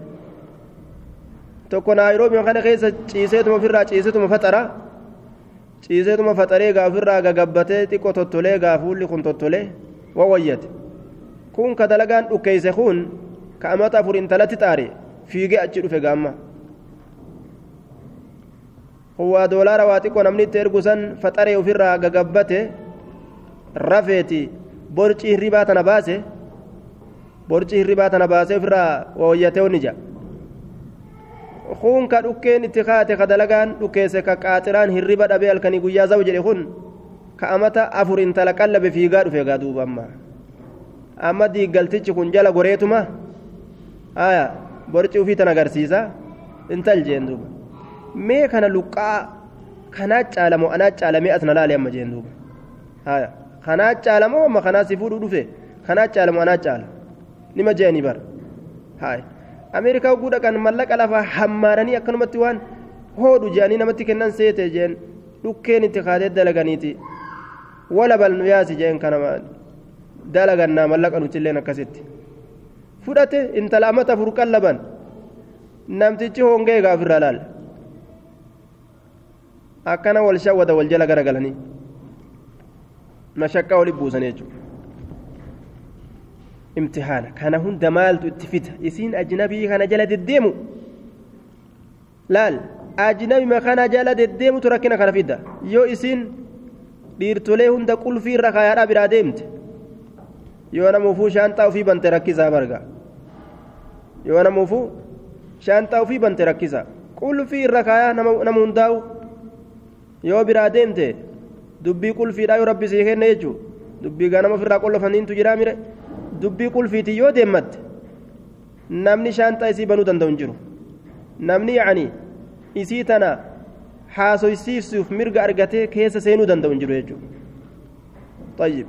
تكو نايروبي مخاني خيسة چيسيتم فرا چيسيتم فترة ciiseetuma faxaree gaafirraa gagabbatee xiqqoo tottolee gaafuulli kun tottolee wawayyate kun ka dalagaan dhukkeeyse kun ka amata afur intalatti xaare fiigee achi dhufe gaamma waa doolaara waa xiqqoo namni itti ergu san faxaree ofirraa gagabbate rafeeti borcii hirribaa tana baase ofirraa wawayyatee onni ja'a kun ka dhukkeen itti kaate ka dalagaan dhukkeesse ka qaaxiraan hirriba dhabee halkanii guyyaa zawu jedhe kun ka amata afur intala qallabe fiigaa dhufe gaa duuba amma diiggaltichi kun jala goreetuma aya borci ufii tan agarsiisa intal jeen duuba mee kana luqqaa kanaa caalamoo anaa caalamee asna laale amma jeen duuba aya kanaa caalamoo amma kanaa si fuudhuu dhufe kanaa caalamoo anaa caala nima jeeni bar aya ameerikaa guudha kan mallaqa lafaa hammaaranii akkanumatti waan hoodhu je'anii namatti kennan seete jeen dhukkeen itti kaatee dalaganiiti wala bal nu yaasi jeen kana dalagannaa mallaqa nuti illeen akkasitti fudhate intala amata afur qallaban namtichi hongee gaafirraa laal akkana wal shawwada wal jala garagalanii mashaqqa wali buusan jechuudha امتحان كان هند مالت اتفت يسين أجنبي كان جلد الديمو لال أجنبي ما كان جلد الديمو تركنا كان فيدا يو يسين ديرتولي هند كل في رخايا برا ديمت يو أنا مفو شانتا وفي بنت ركيزا برغا يو أنا مفو شانتا وفي بنت ركيزا كل في رخايا نمونداو يو برا ديمت دبي كل في رايو ربي سيخين نيجو دبي غانا مفرا كل فنين تجرا ميري dubbii qulfiitii yoo deematte namni shaantaa isii banuu danda'u hin jiru namni yaani isii tana haasoysiisuuf mirga argatee keessa seenuu danda'u hin jiru jechuudha tayyib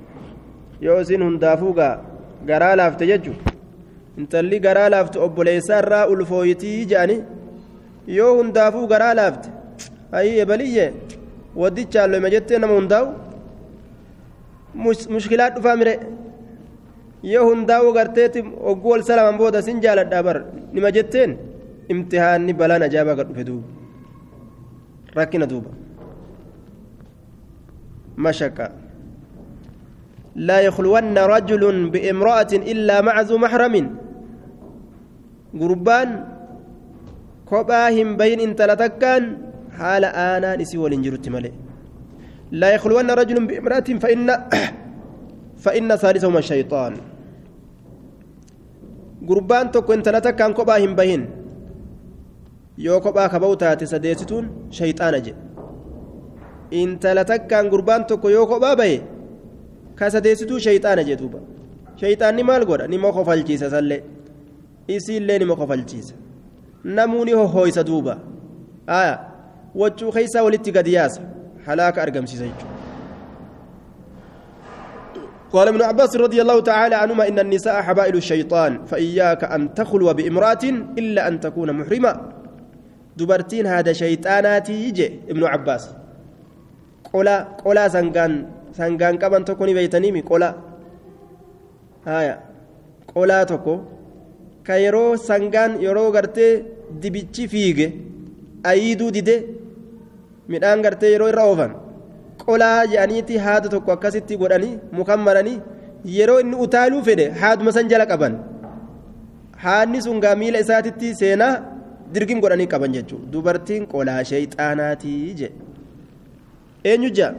yoo isin hundaafuu garaa laafte jechuudha intalli garaa laafte obboleessaa irraa ulfooyitii jedhani yoo hundaafuu garaa laafte ayyee baliyye waddichaallo ima jettee nama hundaa'u mushkilaa dhufaa mire yoo hundaa'uu garteeti ogguu wal salaman booda sin jaaladhaa bar nima jetteen imtihaanni balaan ajaa'ibaa gad dhufe duuba rakkina duuba mashaqqa laa yakhluwanna rajulun biimra'atin illaa maca zu maxramin gurbaan kophaa hin bayin intala takkaan haala aanaan isii waliin jirutti malee laa yakhluwanna rajulun biimra'atin فإن ثالثهما الشيطان gurbaan tokko intala takkaan kophaa hin bahin yoo kophaa kaba'u taate sadeessituun shayxaana jedhe intala takkaan gurbaan tokko yoo kophaa bahe ka sadeessituu shayxaana jedhuuba shayxaanni maal godha nima kofalchiisa sallee isiillee nima kofalchiisa namuuni hohooysa duuba aya waccuu keeysaa walitti gadi yaasa halaaka argamsiisa jechuudha قال ابن عباس رضي الله تعالى عنهما إن النساء حبائل الشيطان فإياك أن تخلو بامرأة إلا أن تكون محرمة دبرتين هذا شيطاناتي يجي ابن عباس قولا سنغان كمان تكوني بيتنيمي قولا هايا قولا تكو كيرو سنغان يرو غرتي dibichi fiige ayiiduu dide midhaan gartee yeroo irra oofan qolaa jedhaniiti haada tokko akkasitti godhanii mukan maranii yeroo inni utaaluu fedhe haaduma san jala qaban haadni sun gaa miila isaatitti seenaa dirgim godhanii qaban jechuudha dubartiin qolaa shayxaanaatii jedhe eenyu jaa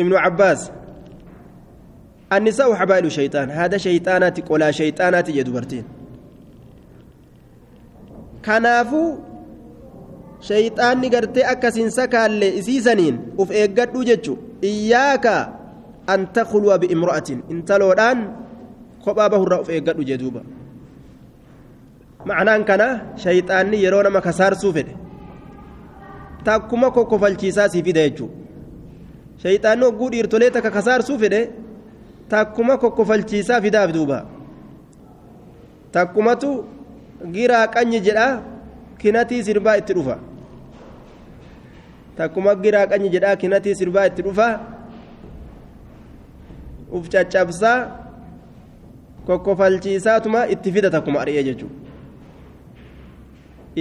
ibnu cabbaas annisaa'u habaa'ilu shayxaan haada shayxaanaati qolaa shayxaanaati jedhe dubartiin kanaafuu shayxaanni gartee akkasiin sakaallee isiisaniin uf eeggadhu jechu iyyaaka an takhluwa biimra'atin intaloodhaan kophaa bahurraa uf eeggadhu jedhuuba ma'anaan kana shayxaanni yeroo nama kasaarsuu fedhe takkuma kokkofalchiisaa sii fida jechuu shayxaanni hogguu dhiirtolee takka kasaarsuu fedhe takkuma kokkofalchiisaa fidaaf duuba takkumatu giraa qanyi jedhaa kinatii sirbaa itti dhufa takkuma giraa qanyi jedhaa kinatii sirbaa itti dhufa uf caccabsaa kokkofalchiisaatuma itti fida takkuma ari'ee jechuudha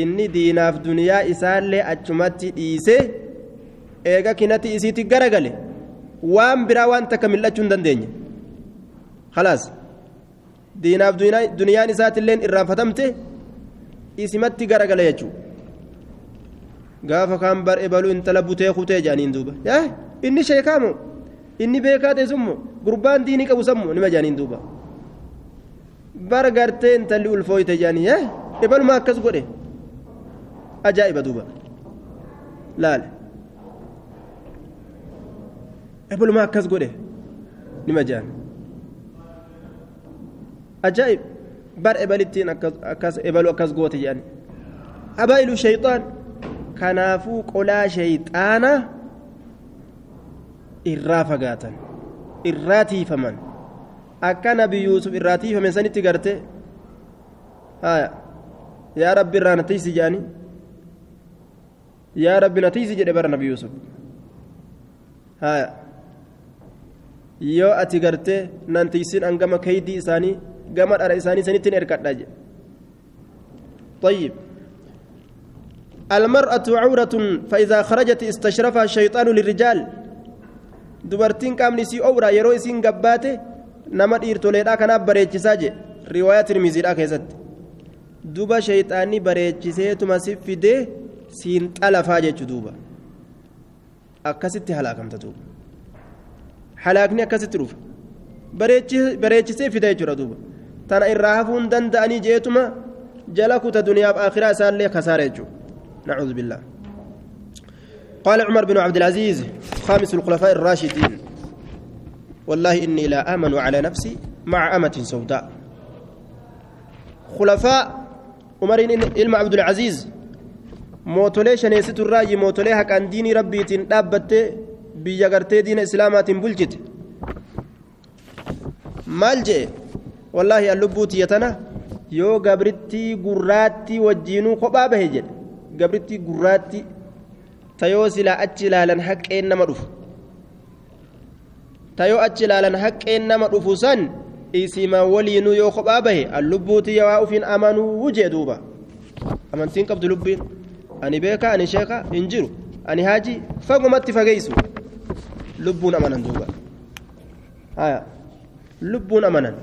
inni diinaaf duniyaa isaallee achumatti dhiisee eega kinatii isiitti garagale waan biraa waan takka mil'achuu hin dandeenye khalaas diinaaf duniyaan isaatiillee irraanfatamte isimatti garagale jechuudha gaafa kaan bar'e baluu intala butee kutee jedhaniin duuba inni sheekaamu inni beekaa teessummo gurbaan diinii qabu sammu nima jedhaniin duuba bara gartee intalli ulfooyte jedhanii ebaluma akkas godhe ajaa'iba duuba laale ebaluma akkas godhe nima jedhan ajaa'ib bar ebalittiin akkas ebalu akkas goote jedhan habaa'ilu shayxaan kanaafuu qolaa shayxaana irraa fagaatan irraa tiifaman akka nabi yuusuf irraa tiifame sanitti garte haya yaa rabbi irraa natiisi jedhani yaa rabbi natiisi jedhe bara nabi yuusuf haya yoo ati garte nantiisin an gama kaydii isaanii gama dhara isaanii sanittiin erkadha jedhe طيب المرأة عورة فإذا خرجت استشرفها الشيطان للرجال dubartiin qaamni isii owraa yeroo isiin gabbaate nama dhiirtoleedhaa kanaaf bareechisaa jedhe riwaayaa tirmiziidhaa keessatti duba shayxaanni bareechiseetuma si fidee siin xalafaa jechu duuba akkasitti halaakamta duuba halaakni akkasitti dhufa bareechisee fida jechuudha duuba tana irraa hafuun danda'anii jeetuma jala kuta duniyaaf akhiraa isaallee kasaara jechuudha nacuudhu billah قال عمر بن عبد العزيز خامس الخلفاء الراشدين والله إني لا آمن على نفسي مع أمة سوداء خلفاء عمر إلما عبد العزيز موتولي شنيست الراجي موتولي حق عن دين ربي تنابت بيجارتي دين إسلامات بلجت مالجئ والله اللبوتي يتنا يو قبرتي قراتي وجينو قبابه جل قبرتي قراتي tayoo silaa achi ilaalan haqqeen nama dhufu tayoo achi ilaalan haqqeen nama dhufu san isima waliinuu yoo kophaa bahe allubbuuti yawaa ufiin amanuu jee duuba amantiin qabdu lubbiin ani beeka ani sheeka hin jiru ani haaji fagumatti fageessu lubbuun amanan duuba haya lubbuun amanan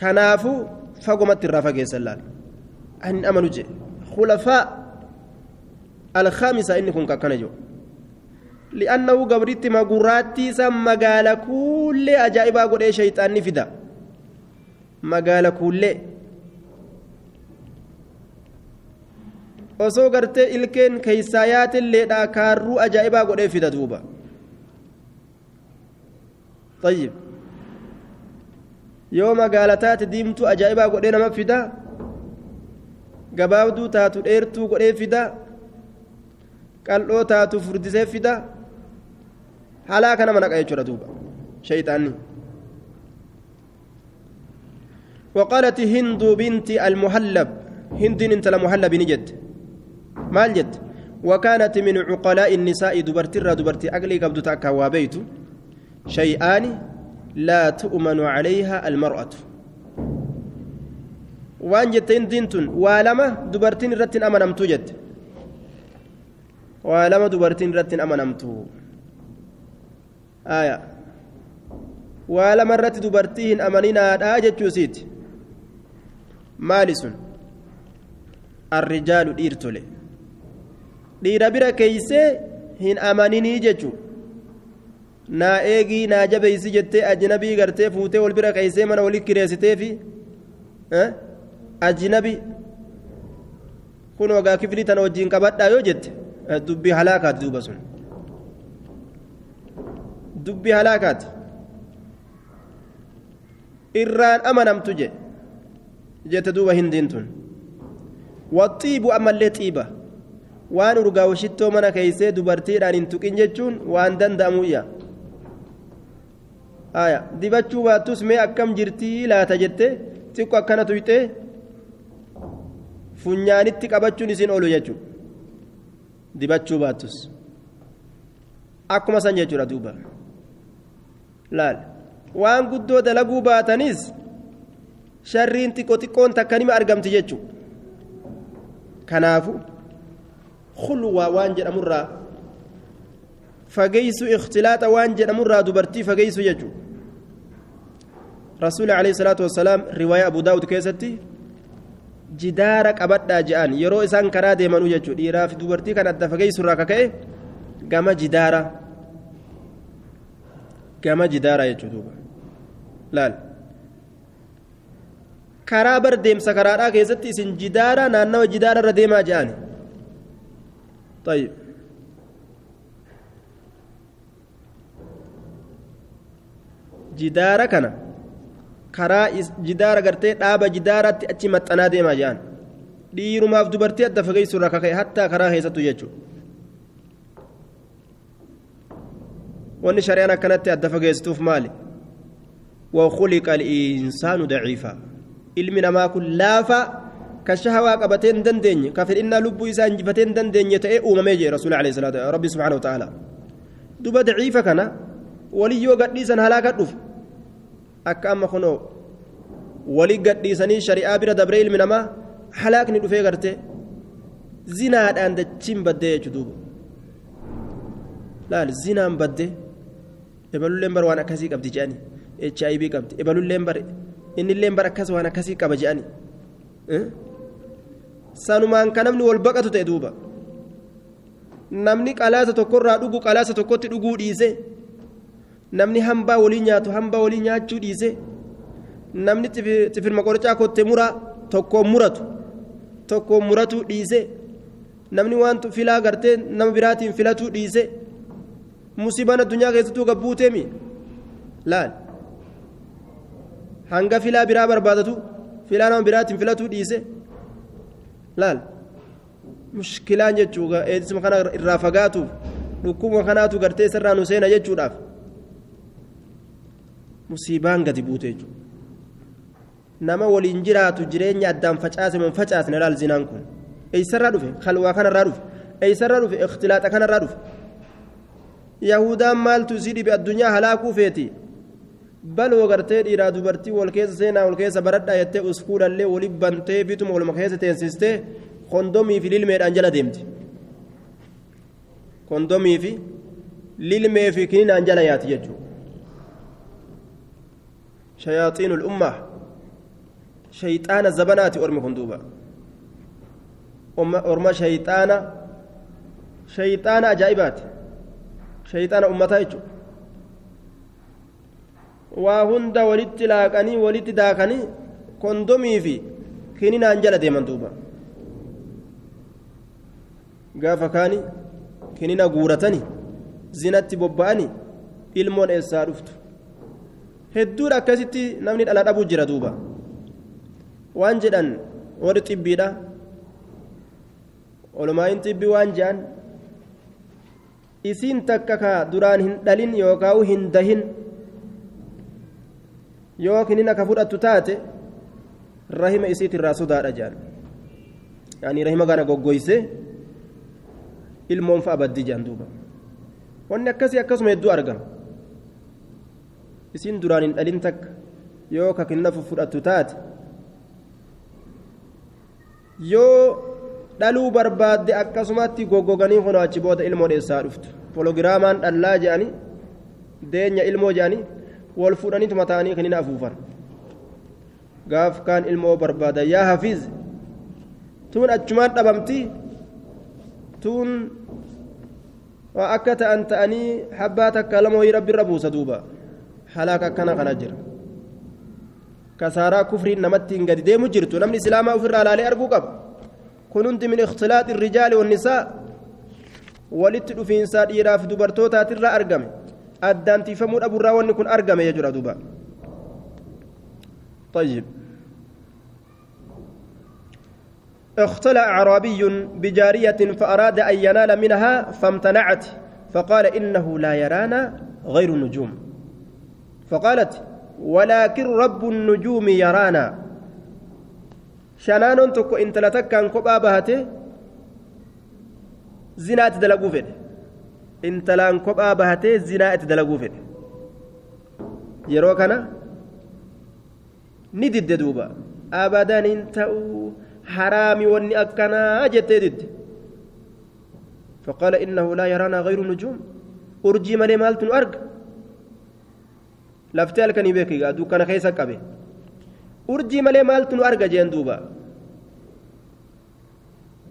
kanaafuu fagumatti irraa fageessan laal ani amanu jee khulafaa الخامسة إنكم ككنجو لأنه قبرت مقراتي سم مقال كل أجائب أقول إيه شيطان نفدا مقال كل osoo gartee ilkeen keeysaayaatiilleedha kaarruu ajaa'ibaa godhee fida duuba طيب yoo magaalataati diimtuu ajaa'ibaa godhee nama fida gabaabduu taatu dheertuu godhee fida qal'oo taatu furdisee fida halaa kana mana qajechuudha duuba shayxaanni وقالت هند بنت المهلب هند انت المهلب نجد مال جد وكانت من عقلاء النساء دبرتي أقلي قبض تاكا وبيت شيئان لا تؤمن عليها المرأة waan jette hindiin tun waa lama dubartiin irratti hin amanamtu jette waa lama dubartiin irratti hin amanamtu aya waa lama irratti dubartii hin amaninaadha jechuusiiti maali sun arrijaalu dhiirtole dhiira bira keeysee hin amaninii jechuu naa eegii naa jabeeysi jettee ajnabii gartee fuutee wal bira keeysee mana wali kireessiteefi ajnabi kun wagaa kiflii tana wajjiin qabadhaa yoo jette dubbii halaakaati duuba sun dubbii halaakaati irraan amanamtu jette duuba hindiin tun waxiibu ammallee xiiba waan urgaa'u shittoo mana keeysee dubartiidhaan hin tuqin jechuun waan danda'amuyya aya dibachuu baattus mee akkam jirtii laata jette xiqqo akkana tuyxee funyaanitti qabachuun isin oolu jechuudha dibachuu baattus akkuma san jechuudha duuba laal waan guddoo dalaguu baatanis sharriin xiqqoon takka nima argamti jechuudha kanaafu khulwaa waan jedhamurraa fageeysu ikhtilaaxa waan jedhamurraa dubartii fageeysu jechuudha rasuuli alayhi salaatu wassalaam riwaaya abu daawud keessatti jidaara qabadhaa je'an yeroo isaan karaa deemanuu jechuudha dhiiraa fi dubartii kan adda fageessurraa kaka'e gama jidaara jechuudha laal karaa bar deemsa karaadhaa keessatti isin jidaara naannawa jidaara irra deemaa je'an طيب jidaara kana karaa jidaara gartee dhaaba jidaaraatti achi maxxanaa deemaa jedhan dhiirumaaf dubartii adda fageessurraa kaka'e hattaa karaa keessattu jechuudha wanni shari'aan akkanatti adda fageessituuf maali وخلق الإنسان ضعيفا ilmi namaa kun laafa ka shahawaa qabatee hin dandeenye ka fedhinnaa lubbuu isaa injifatee hin dandeenye ta'ee uumamee jee rasuuli alayhi salaatu rabbi subhaanahu wa ta'aala duba daciifa kana waliyyoo gadhiisan halaaka dhufu akka amma kunoo walii gadhiisanii shari'aa bira dabree ilmi namaa halaakni dhufee gartee zinaadhaan dachiin baddee jechuu duuba laal zinaan baddee ebalulleen bar waan akkasii qabdi jedhanii HIV qabdi ebalulleen bar innilleen bar akkas waan akkasii qaba jedhanii sanumaan ka namni wal baqatu ta'e duuba namni qalaasa tokkorraa dhugu qalaasa tokkotti dhuguu dhiise namni hambaa walii nyaatu hambaa walii nyaachuu dhiise namni xifirma qorichaa kotte muraa tokkoon muratu dhiise namni waan filaa gartee nama biraatiin filatuu dhiise musiibaan addunyaa keessattuu gabbuuteemi laal hanga filaa biraa barbaadatu filaa nama biraatiin filatuu dhiise laal mushkilaan jechuudha eedsuma kana irraa fagaatuuf dhukkuma kanaatu gartee isarraa nu seena jechuudhaaf musiibaan gadi buute jechuudha nama waliin jiraatu jireenya addaan facaase man facaasne laal zinaan kun eeysarraa dhufe khalwaa kanarraa dhufe eeysarraa dhufe ikhtilaaxa kanarraa dhufe yahudaan maaltu isii dhibe addunyaa halaakuu feeti baloo gartee dhiiraa dubartii wal keessa seenaa wal keessa baradhaa jettee uskuudhallee wali bantee bituma waluma keessa teessistee kondomii fi lilmeedhaan jala deemti kondomii fi lilmee fi kininaan jala yaati jechuudha shayaaxiin ul'ummaa shayxaana zabanaati ormi kun duuba orma shayxaana ajaa'ibaati shayxaana ummataa jechuudha waa hunda walitti laaqanii walitti daakanii kondomii fi kininaan jala deeman duuba gaafa kaani kinina guuratanii zinatti bobba'anii ilmoon eessaa dhuftu hedduudha akkasitti namni dhala dhabuu jira duuba waan jedhan warri xibbiidha olumaayin xibbii waan jedhan isiin takka ka duraan hin dhalin yookaan hin dahin yoo kinina ka fudhattu taate rahima isiitirraa sodaadha jedhan yaani rahima gana goggoyse ilmoon fa'a baddi jedhan duuba wanni akkasii akkasuma hedduu argama isiin duraan hin dhalin takka yoo ka kinina fudhattu taate yoo dhaluu barbaadde akkasumatti goggoganii kunoo achi booda ilmoo dheessaa dhuftu pologiraamaan dhallaa jedhanii deenya ilmoo jedhanii wal fuudhaniituma ta'anii kan hin afuufan gaaf kaan ilmoo barbaada yaa hafiiz tuun achumaan dhabamti tuun waa akka ta'an ta'anii habbaa takka lama wayii rabbi irra buusa duuba halaaka akkana kana jira kasaaraa kufriin namatti hin gadi deemu jirtu namni islaamaa ofirraa ilaalee arguu qaba kun hundi min ikhtilaaxi irrijaali wannisaa walitti dhufiinsaa dhiiraaf dubartootaatirraa argame addaantiifamuu dhaburraa wanni kun argame jechudha duuba طيب اختلى أعرابي بجارية فأراد أن ينال منها فامتنعت فقال إنه لا يرانا غير النجوم فقالت ولكن رب النجوم يرانا شنان تكو انت لتكن كبا بهته زنات دلقو فيه انت لان كبا بهته زنات دلقو فيه يروكنا ندد دوبا أبدا انتو حرامي وني أكنا جتدد فقال إنه لا يرانا غير النجوم أرجي مالي مالتن أرق laftee halkanii beeki dukkana keessa qabe urjii malee maaltu nu arga jeen duuba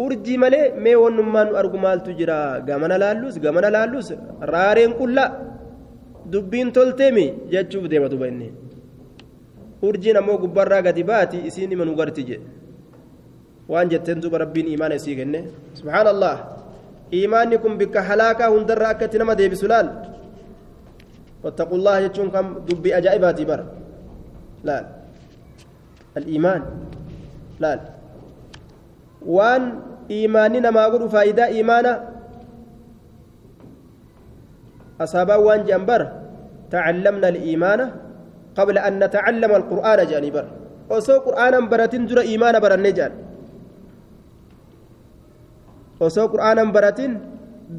urjii malee mee wannummaan nu argu maaltu jira gamana laallus raareen qullaa dubbiin tolteemi jechuuf deema duuba inni urjiin ammoo gubbarraa gadi baati isiin ima nu garti je waan jetteen duuba rabbiin iimaana isii kenne subhaanallah iimaanni kun bikka halaakaa hundarraa akkatti nama deebisu laal واتقوا الله يجون كم دبي أجائباتي بر لا الإيمان لا وان إيماننا ما أقول فائدة إيمانا أصابا وان جنبر تعلمنا الإيمان قبل أن نتعلم القرآن جانبر وسو قرآنا براتين در إيمان برنجان وسو قرآنا براتين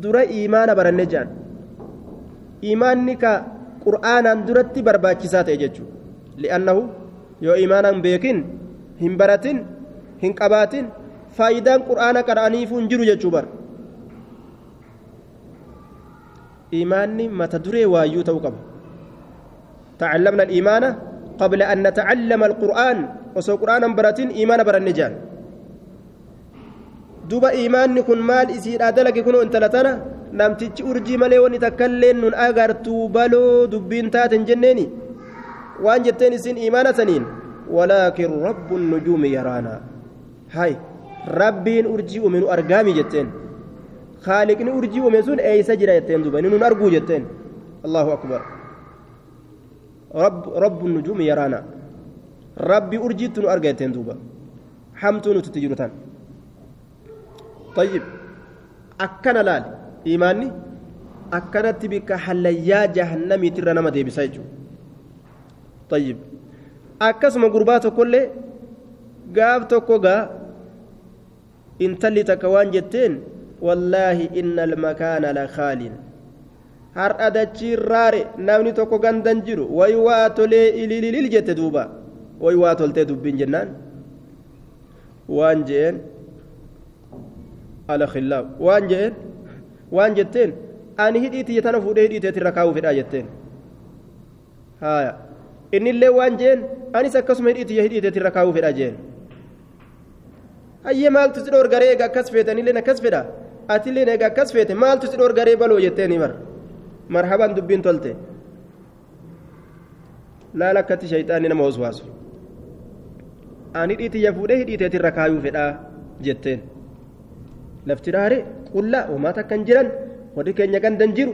در إيمان برنجان إيمانك قرآنا درتي برباكسات يجتشو لأنه يو إيمانا بيكين هم براتين هم قباتين فايدان قرآنا قرآنيف جرو يجتشو بر إيماني ما تدري وايو توقب تعلمنا الإيمان قبل أن نتعلم القرآن وسو قرآنا براتين إيمانا برنجان دوبا إيماني كن مال إسير آدلك يكونوا انتلتنا namtichi urjii malee wanni takkailleen nun agartuu baloo dubbiin taaten jenneeni waan jetteen isin iimaana saniin walaakin rabbu nujuumi yaraana hay rabbiin urjii uume nu argaami jetteen khaaliqni urjii uume sun eeysa jira jetteen duuba ni nun arguu jetteen allahu akbar rabbu nujuumi yaraana rabbi urjiitti nu arga jetteen duuba hamtuu nuti jiru tan طيب akkana laali إيماني أكنت بك حليا جهنمي ترى نما دي بسايجو طيب أكسم قرباتو كل قافتو كوغا انتلي تكوان جتين والله إن المكان لخال هر أدتشي راري نامني توكو غندنجيرو ويواتو لي إلي جت دوبا ويواتو لتدوبين جنان وانجين على خلاف وانجين waan jetteen ani hidhiitii tana fuudhee hidhiiteetti irra kaa'uu fedhaa jetteen haaya innillee waan jeen anis akkasuma hidhiiteetti irra kaa'uu fedhaa jeen hayyee maaltu si dhoorgaree eega akkas feete anilleen akkas fedha atilleen eega akkas feete maaltu si dhoorgaree baloo jetteeni marhaban dubbiin tolte laala akkatti shayxaanni nama waswaasu ani hidhiitii fuudhee hidhiiteetti irra kaa'uu fedhaa jetteen lafti dhaare qullaa homaa takkan jiran warri keenya gandan jiru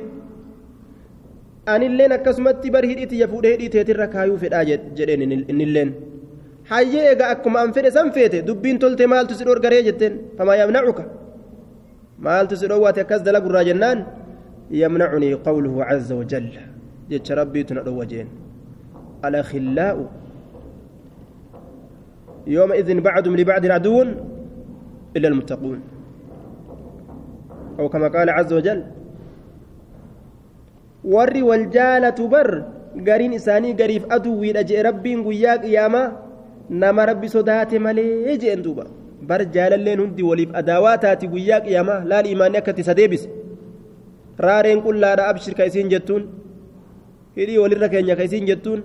anilleen akkasumatti bar hidhiitii fuudhee hidhiiteetirra kaayuu fedhaa jedheen innilleen hayyee egaa akkuma an fedhe san feete dubbiin tolte maaltu si dhoorgaree jetteen famaa yamnacuka maaltu si dhoowwaate akkas dalagurraa jennaan yamnacunii qawluhu caza wajalla jecha rabbiitu na dhowwa jeen alakhillaa'u yoomaidin bacdum libacdin caduwun illa almuttaquun أو كما قال عز وجل ور والجالة بر قرين إساني قريف أدوي لجئ ربي قياك إياما نما ربي صدات ملي جئن دوبا بر جاللين هندي وليب أدواتاتي وياك يا ما لا الإيمان يكتي سديبس رارين كل لا أبشر كيسين جتون هدي وللركين كيسين جتون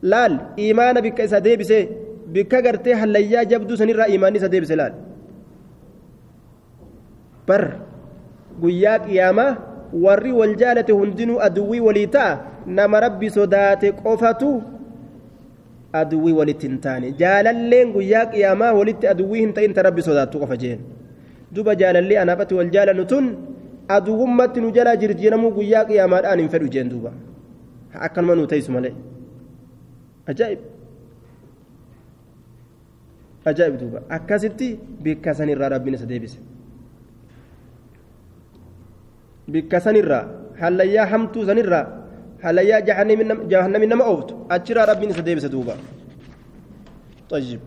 لال إيمان بك سديبس بك قرتي حليا جبدو سنرى إيماني سديبس لال بر وياك يا ما warri wal jaalate hundinuu aduwwii walii ta'a nama rabbi sodaate qofatu aduwwii walitti hin taane jaalalleen guyyaa qiyaamaa walitti aduwwii hin ta'in ta rabbi sodaattu qofa jeen duba jaalallee anaafatti wal jaalannu tun aduwwummatti nu jalaa jirjiiramuu guyyaa qiyaamaadhaan hin fedhu jeen duuba akkanuma nuu ta'isu malee ajaa'ib duuba akkasitti bikka sanirraa rabbiin isa deebise bikka sanirraa halayyaa hamtuu sanirraa halayyaa jahannami nama ooftu achiraa rabbiin isa deebise duuba طيب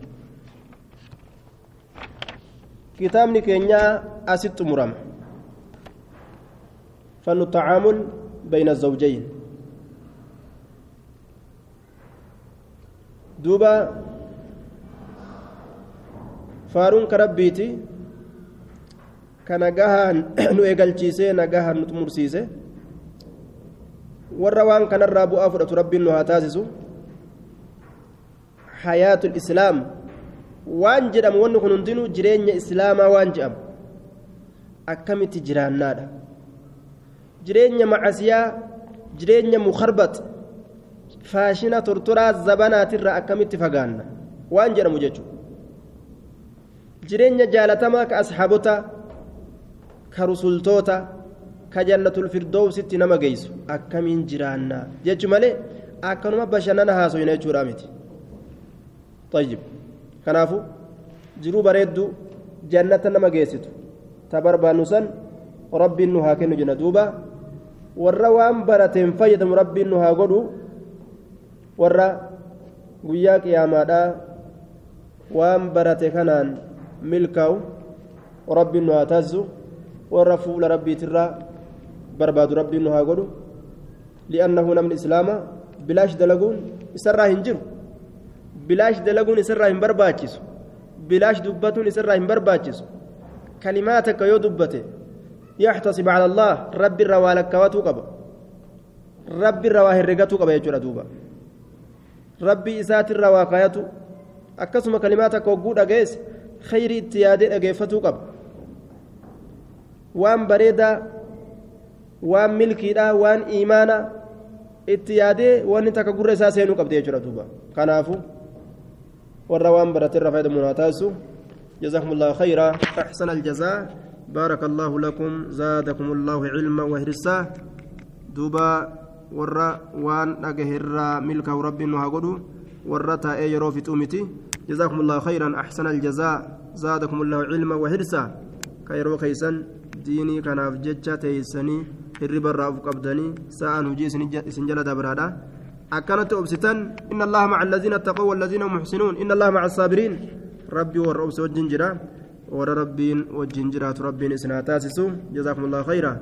كتابني كينيا أسيت مرام فن التعامل بين الزوجين دوبا فارون كربيتي كنجاها نو إيجالشيسه نجاها نتمرسيسه والروان كان الرابو أفرط ربي إنه هتاسسه حياة الإسلام وانجرم ونكون ندينو جرين إسلاما وانجرم أكمل جيران نادا جرين معسيا جرين مخربط فاشنا ترترا زبانات الرا أكمل تفقانا وانجرم جيتشو جرين جالتما كأصحابتا كرسولتوتا كجنة الفردوس تنما جيسو أكمل جيراننا جيتشو مالي أكنما بشنانا هاسو ينجو رامتي طيب كنافو جرو بريدو جنة نما جيستو تبربانو سن ربي إنه هاكنو جنة دوبا والروان برتين فيدم ربي إنه هاقودو warra guyyaa qiyaamaadhaa waan barate kanaan milkaa'u rabbiin nu haa taasisu warra fuula rabbiitirraa barbaadu rabbiin nu haa godhu li'annahu namni islaama bilaash dalaguun isarraa hin jiru bilaash dalaguun isarraa hin barbaachisu bilaash dubbatuun isarraa hin barbaachisu kalimaa takka yoo dubbate yaxtasib cala allah rabbi irraa waa lakkawatuu qaba rabbi irraa waa herregatuu qaba jechuudha duuba rabbii isaatirraa waa kaayatu akkasuma kalimaa takka hogguu dhageesse khayrii itti yaadee dhageeffatuu qaba waan bareedaa waan milkiidhaa waan iimaana itti yaadee wanni takka gurra isaa seenuu qabde jechuudha duuba kanaafu warra waan barateerra fayyadamuun haa taasisu جزاكم الله خيرا أحسن الجزاء بارك الله لكم زادكم الله علما وهرسا دوبا warra waan dhagaherraa milkaa'u rabbiin nu haa godhu warra taa'ee yeroo fixuumiti jazaakumullahu khayran ahsana aljazaa zaadakumullahu cilma wa hirsa ka yeroo keeysan diinii kanaaf jecha teeysanii hirribarraa uf qabdanii sa'aan hujii isin jala dabraadha akkanatti obsitan inna allaha maca allaziina attaqaw wallaziina hum muxsinuun inna allaha maca asaabiriin rabbii warra obse wajjin jira warra rabbiin wajjin jiraatu rabbiin isin haa taasisu jazaakumullahu khayra